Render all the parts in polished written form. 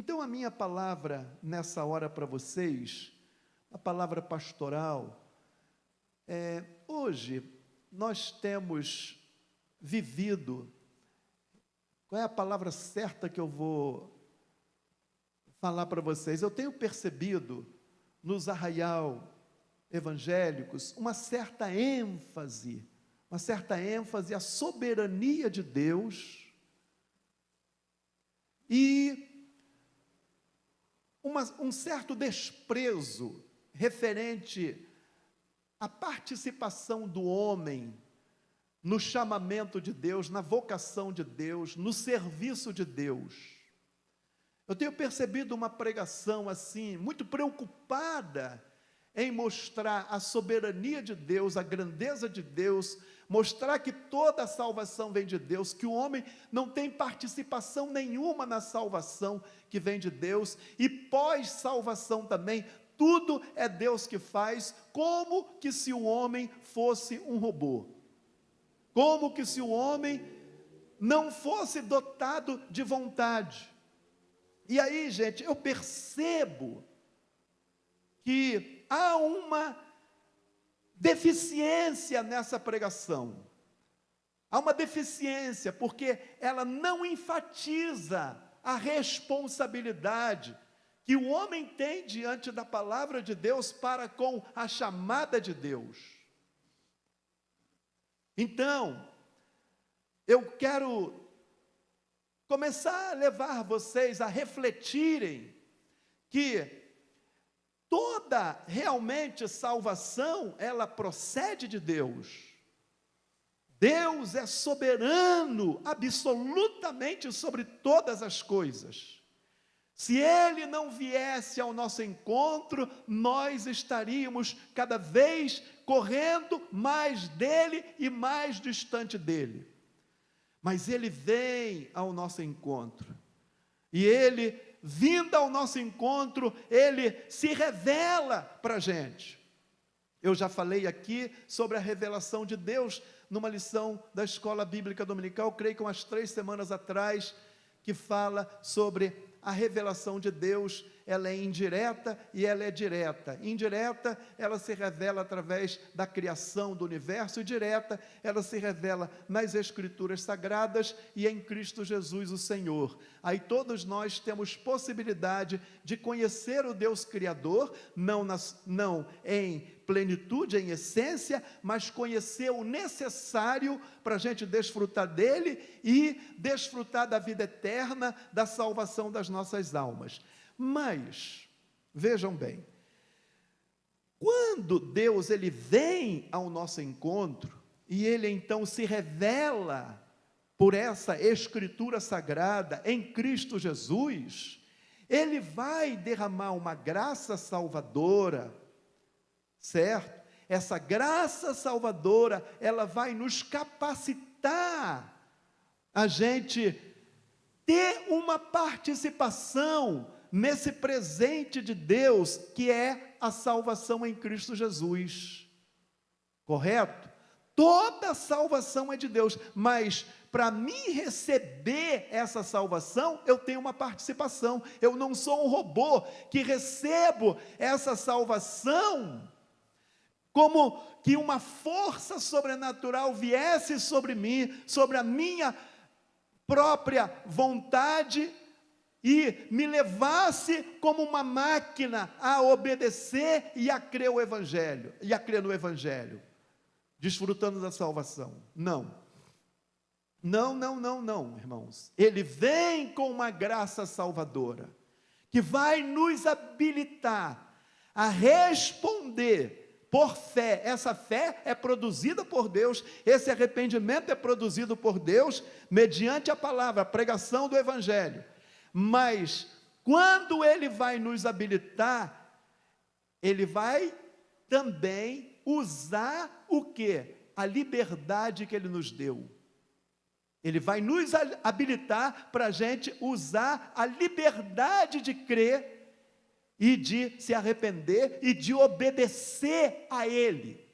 Então, a minha palavra nessa hora para vocês, a palavra pastoral, hoje nós temos vivido, qual é a palavra certa que eu vou falar para vocês? Eu tenho percebido nos arraial evangélicos uma certa ênfase à soberania de Deus e um certo desprezo referente à participação do homem no chamamento de Deus, na vocação de Deus, no serviço de Deus. Eu tenho percebido uma pregação assim, muito preocupada em mostrar a soberania de Deus, a grandeza de Deus, mostrar que toda a salvação vem de Deus, que o homem não tem participação nenhuma na salvação que vem de Deus, e pós-salvação também, tudo é Deus que faz, como que se o homem fosse um robô, como que se o homem não fosse dotado de vontade. E aí, gente, eu percebo que há uma deficiência nessa pregação. Há uma deficiência, porque ela não enfatiza a responsabilidade que o homem tem diante da palavra de Deus para com a chamada de Deus. Então, eu quero começar a levar vocês a refletirem que toda realmente salvação, ela procede de Deus. Deus é soberano absolutamente sobre todas as coisas. Se Ele não viesse ao nosso encontro, nós estaríamos cada vez correndo mais dEle e mais distante dEle. Mas Ele vem ao nosso encontro, e Ele, vindo ao nosso encontro, Ele se revela para a gente. Eu já falei aqui sobre a revelação de Deus, numa lição da Escola Bíblica Dominical, creio que umas 3 semanas atrás, que fala sobre a revelação de Deus. Ela é indireta e ela é direta. Indireta, ela se revela através da criação do universo, e direta, ela se revela nas Escrituras Sagradas e em Cristo Jesus, o Senhor. Aí todos nós temos possibilidade de conhecer o Deus Criador, não em plenitude, em essência, mas conhecer o necessário para a gente desfrutar dele e desfrutar da vida eterna, da salvação das nossas almas. Mas, vejam bem, quando Deus ele vem ao nosso encontro, e Ele então se revela por essa Escritura Sagrada em Cristo Jesus, Ele vai derramar uma graça salvadora, certo? Essa graça salvadora, ela vai nos capacitar a gente ter uma participação nesse presente de Deus, que é a salvação em Cristo Jesus, correto? Toda salvação é de Deus, mas para mim receber essa salvação, eu tenho uma participação. Eu não sou um robô que recebo essa salvação como que uma força sobrenatural viesse sobre mim, sobre a minha própria vontade, e me levasse como uma máquina a obedecer e a crer o Evangelho, e a crer no Evangelho, desfrutando da salvação. Não, irmãos. Ele vem com uma graça salvadora, que vai nos habilitar a responder por fé. Essa fé é produzida por Deus, esse arrependimento é produzido por Deus, mediante a palavra, a pregação do Evangelho. Mas, quando Ele vai nos habilitar, Ele vai também usar o quê? A liberdade que Ele nos deu. Ele vai nos habilitar para a gente usar a liberdade de crer, e de se arrepender, e de obedecer a Ele.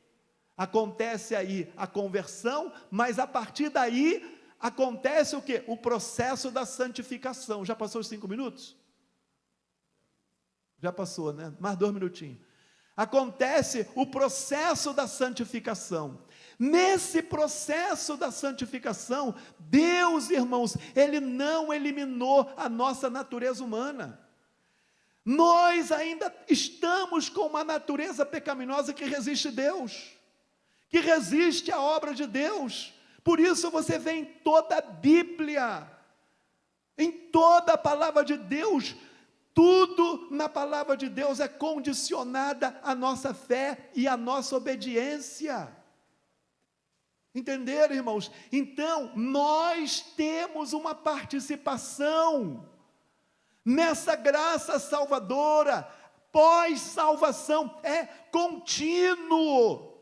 Acontece aí a conversão, mas a partir daí, acontece o quê? O processo da santificação. Já passou os 5 minutos? Já passou, né? Mais 2 minutinhos. Acontece o processo da santificação. Nesse processo da santificação, Deus, irmãos, Ele não eliminou a nossa natureza humana. Nós ainda estamos com uma natureza pecaminosa que resiste a Deus, que resiste à obra de Deus. Por isso você vê em toda a Bíblia, em toda a palavra de Deus, tudo na palavra de Deus é condicionada à nossa fé e à nossa obediência. Entenderam, irmãos? Então, nós temos uma participação nessa graça salvadora. Pós-salvação é contínuo.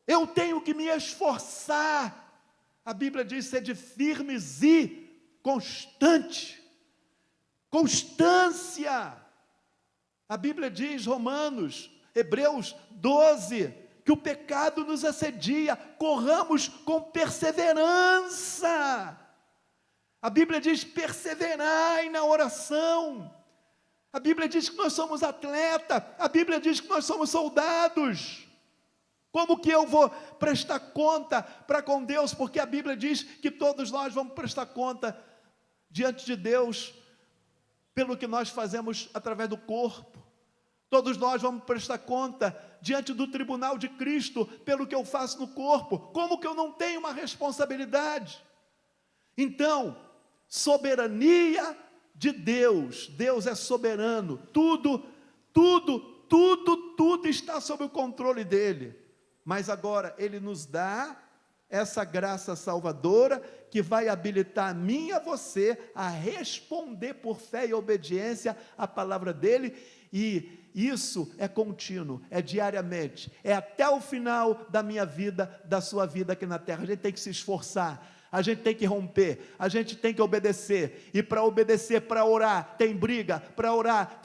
Eu tenho que me esforçar. A Bíblia diz: sede firmes e constante. Constância. A Bíblia diz, Hebreus 12, que o pecado nos assedia, corramos com perseverança. A Bíblia diz: perseverai na oração. A Bíblia diz que nós somos atletas. A Bíblia diz que nós somos soldados. Como que eu vou prestar conta para com Deus? Porque a Bíblia diz que todos nós vamos prestar conta diante de Deus pelo que nós fazemos através do corpo. Todos nós vamos prestar conta diante do tribunal de Cristo pelo que eu faço no corpo. Como que eu não tenho uma responsabilidade? Então, soberania de Deus. Deus é soberano. Tudo está sob o controle dele. Mas agora Ele nos dá essa graça salvadora que vai habilitar a mim e a você a responder por fé e obediência à palavra dEle, e isso é contínuo, é diariamente, é até o final da minha vida, da sua vida aqui na terra. A gente tem que se esforçar, a gente tem que romper, a gente tem que obedecer, e para obedecer, para orar, tem briga, para orar,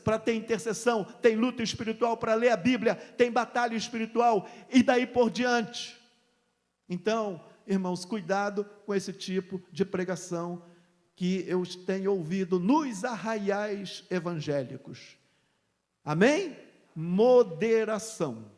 para ter intercessão, tem luta espiritual, para ler a Bíblia, tem batalha espiritual, e daí por diante. Então, irmãos, cuidado com esse tipo de pregação que eu tenho ouvido nos arraiais evangélicos. Amém? Moderação.